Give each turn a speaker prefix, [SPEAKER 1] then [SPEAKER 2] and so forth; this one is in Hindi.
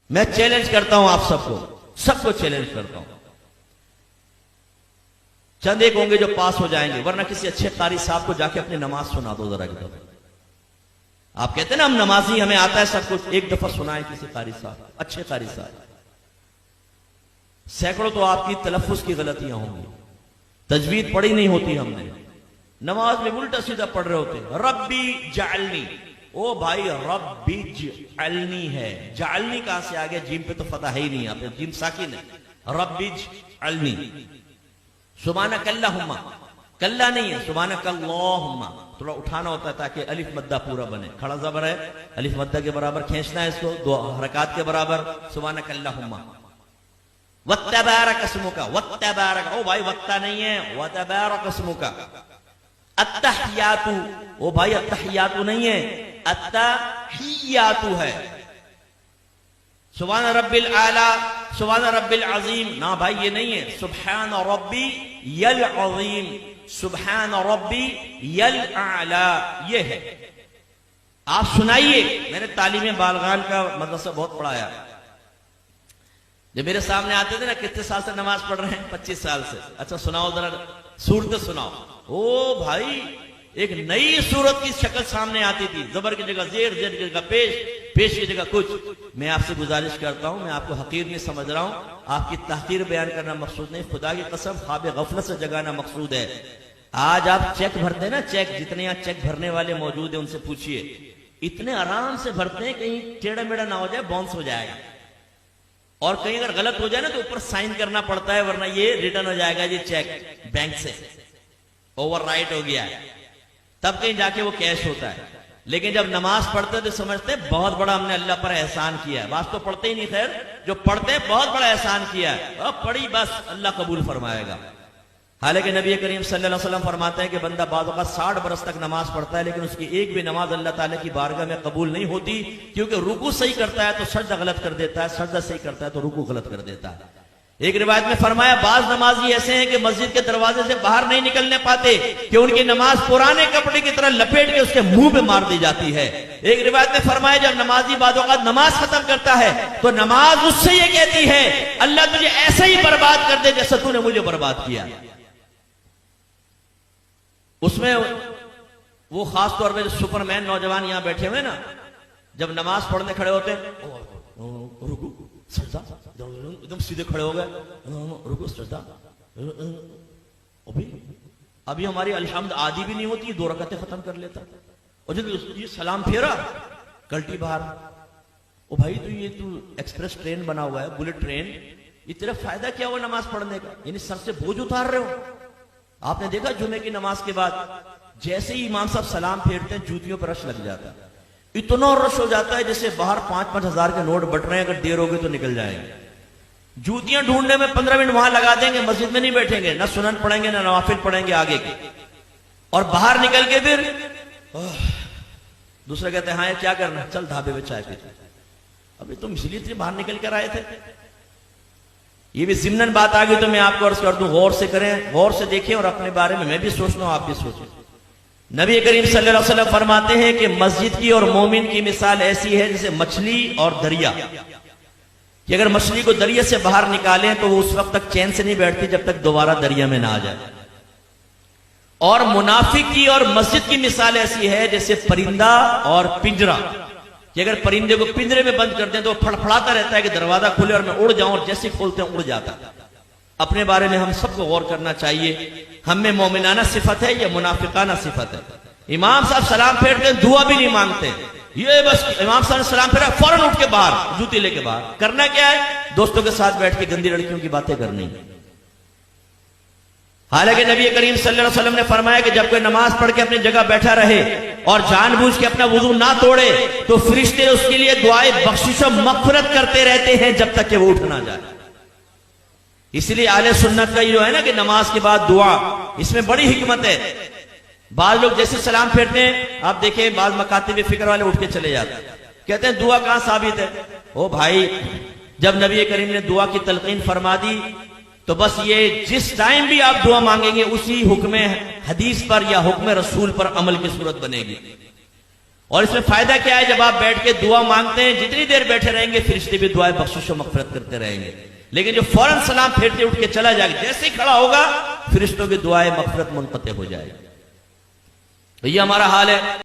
[SPEAKER 1] मैं चैलेंज करता हूं आप सबको चैलेंज करता हूं। चंद एक होंगे जो पास हो जाएंगे, वरना किसी अच्छे कारी साहब को जाके अपनी नमाज सुना दो जरा की। आप कहते हैं ना हम नमाजी, हमें आता है सब कुछ, एक दफा सुनाए किसी कारी साहब, अच्छे कारी साहब। सैकड़ों तो आपकी तलफ्फुज की गलतियां होंगी, तजवीद पढ़ी नहीं होती हमने, नमाज में उल्टा सीधा पढ़ रहे होते। रब्बी जालनी, ओ भाई रब्बी जालनी है, जालनी कहां से आ गया? जीम पे तो फतह है ही नहीं, आप जीम साकिन है। रब्बी जालनी, सुबाना कल्लाहुम्मा, कल्ला नहीं है, सुबाना कल्लाहुम्मा, थोड़ा उठाना होता है ताकि अलिफ मद्दा पूरा बने। खड़ा जबर है, अलिफ मद्दा के बराबर खींचना है इसको, दो हरकत के बराबर। सुबाना कल्लाहुम्मा, वत्तबारक अस्मुका, वत्तबारक, ओ भाई वत्ता नहीं है, वत्तबारक अस्मुका। अत्तहियातु, ओ भाई अत्तहियातु नहीं है, अत्तहियातु है। सुभान रब्बिल आला, सुभान रब्बिल अजीम, ना भाई ये नहीं है, सुभान रब्बी यल अजीम, सुभान रब्बी यल आला, ये है। आप सुनाइए, मैंने तालीम बालगान का मदरसा बहुत पढ़ाया। जब मेरे सामने आते थे ना, कितने साल से नमाज पढ़ रहे हैं? 25 साल से। अच्छा सुनाओ जरा सूरत सुनाओ। ओ भाई एक नई सूरत की शक्ल सामने आती थी, जबर की जगह जेर, जेर की जगह पेश, पेश की जगह कुछ। मैं आपसे गुजारिश करता हूं, मैं आपको हकीर नहीं समझ रहा हूं, आपकी तहकीर बयान करना मकसूद नहीं, खुदा की कसम ख्वाब गफलत से जगाना मकसूद है। आज आप चेक भरते हैं ना, चेक, जितने यहां चेक भरने वाले मौजूद है उनसे पूछिए, इतने आराम से भरते हैं, कहीं टेढ़ा मेढ़ा ना हो जाए, बाउंस हो जाएगा। और कहीं अगर गलत हो जाए ना तो ऊपर साइन करना पड़ता है, वरना ये रिटर्न हो जाएगा ये चेक बैंक से, ओवरराइट हो गया है, तब कहीं जाके वो कैश होता है। लेकिन जब नमाज पढ़ते तो समझते बहुत बड़ा हमने अल्लाह पर एहसान किया है। बात तो पढ़ते ही नहीं, खैर जो पढ़ते हैं बहुत बड़ा एहसान किया है, अब पढ़ी बस अल्लाह कबूल फरमाएगा। हालांकि नबी करीम सल्लल्लाहु अलैहि वसल्लम फरमाते हैं कि बंदा बाज़ औक़ात 60 बरस तक नमाज पढ़ता है, लेकिन उसकी एक भी नमाज अल्लाह ताला की बारगाह में कबूल नहीं होती, क्योंकि रुकू सही करता है तो सजदा गलत कर देता है, सजदा सही करता है तो रुकू गलत कर देता है। एक रिवायत में फरमाया, बाज नमाजी ऐसे हैं कि मस्जिद के दरवाजे से बाहर नहीं निकलने पाते कि उनकी नमाज पुराने कपड़े की तरह लपेट के उसके मुंह पे मार दी जाती है। एक रिवायत में फरमाया, जब नमाजी बाज़ औक़ात नमाज खत्म करता है तो नमाज उससे ये कहती है, अल्लाह तुझे ऐसे ही बर्बाद कर दे जैसे तूने मुझे बर्बाद किया। उसमें वो खास तौर पे जो सुपरमैन नौजवान यहां बैठे हुए ना, जब नमाज पढ़ने खड़े होते हैं, रुकू सजदा, एकदम सीधे खड़े हो गए, रुकू सजदा, अभी हमारी अलहम्द आदि भी नहीं होती, 2 रकातें खत्म कर लेता। और जब ये सलाम फेरा, कल्टी बाहर, ओ भाई तू एक्सप्रेस ट्रेन बना हुआ है, बुलेट ट्रेन, ये तेरा फायदा क्या हुआ नमाज पढ़ने का? यानी सर से बोझ उतार रहे हो। आपने देखा जुमे की नमाज के बाद जैसे ही इमाम साहब सलाम फेरते हैं, जूतियों पर रश लग जाता है, इतना रश हो जाता है जैसे बाहर 5-5 हजार के नोट बट रहे हैं, अगर देर हो गई तो निकल जाएंगे। जूतियां ढूंढने में 15 मिनट वहां लगा देंगे, मस्जिद में नहीं बैठेंगे, ना सुनन पढ़ेंगे ना नवाफिल पढ़ेंगे आगे के, और बाहर निकल के फिर दूसरे कहते हैं, हाँ क्या करना, चल ढाबे में चाय पीते। अभी तुम इसलिए बाहर निकल कर आए थे। ये भी जिम्नन बात आ गई तो मैं आपको अर्ज कर दूं, गौर से करें, गौर से देखें, और अपने बारे में मैं भी सोचता हूं, आप भी सोचें। नबी करीम सल्लल्लाहु अलैहि वसल्लम फरमाते हैं कि मस्जिद की और मोमिन की मिसाल ऐसी है जैसे मछली और दरिया, कि अगर मछली को दरिया से बाहर निकालें तो वो उस वक्त तक चैन से नहीं बैठती जब तक दोबारा दरिया में ना आ जाए। और मुनाफिक की और मस्जिद की मिसाल ऐसी है जैसे परिंदा और पिंजरा, कि अगर परिंदे को पिंजरे में बंद कर दें तो फड़फड़ाता रहता है कि दरवाजा खुले और मैं उड़ जाऊं, और जैसे खोलते हैं उड़ जाता है। अपने बारे में हम सबको गौर करना चाहिए, हम में मोमिनाना सिफत है या मुनाफिकाना सिफत है। इमाम साहब सलाम फेरते हैं, दुआ भी नहीं मांगते, ये बस इमाम साहब ने सलाम फेरा, फौरन उठ के बाहर, जूती लेके बाहर। करना क्या है? दोस्तों के साथ बैठ के गंदी लड़कियों की बातें करनी। हालांकि नबी करीम सल्लल्लाहु अलैहि वसल्लम ने फरमाया कि जब कोई नमाज पढ़ के अपनी जगह बैठा रहे और जानबूझ के अपना वुजू ना तोड़े तो फरिश्ते उसके लिए दुआए बख्शिश और मग़फ़िरत करते रहते हैं जब तक कि वो उठ ना जाए। इसलिए आले सुन्नत का ये जो है ना कि नमाज के बाद दुआ, इसमें बड़ी हिकमत है। बाज लोग जैसे सलाम फेरते हैं, आप देखें बाज मकातिब फिक्र वाले उठ के चले जाते हैं, कहते हैं दुआ कहां साबित है? ओ भाई, जब नबी करीम ने दुआ की तलकीन फरमा दी तो बस ये जिस टाइम भी आप दुआ मांगेंगे उसी हुक्म हदीस पर या हुक्म रसूल पर अमल की सूरत बनेगी। और इसमें फायदा क्या है, जब आप बैठ के दुआ मांगते हैं, जितनी देर बैठे रहेंगे फरिश्ते भी दुआएं बख्शिश और मगफिरत करते रहेंगे। लेकिन जो फौरन सलाम फेरते उठ के चला जाएगा, जैसे ही खड़ा होगा फरिश्तों की दुआएं मगफिरत मुनक़ते हो जाएगी। तो ये हमारा हाल है।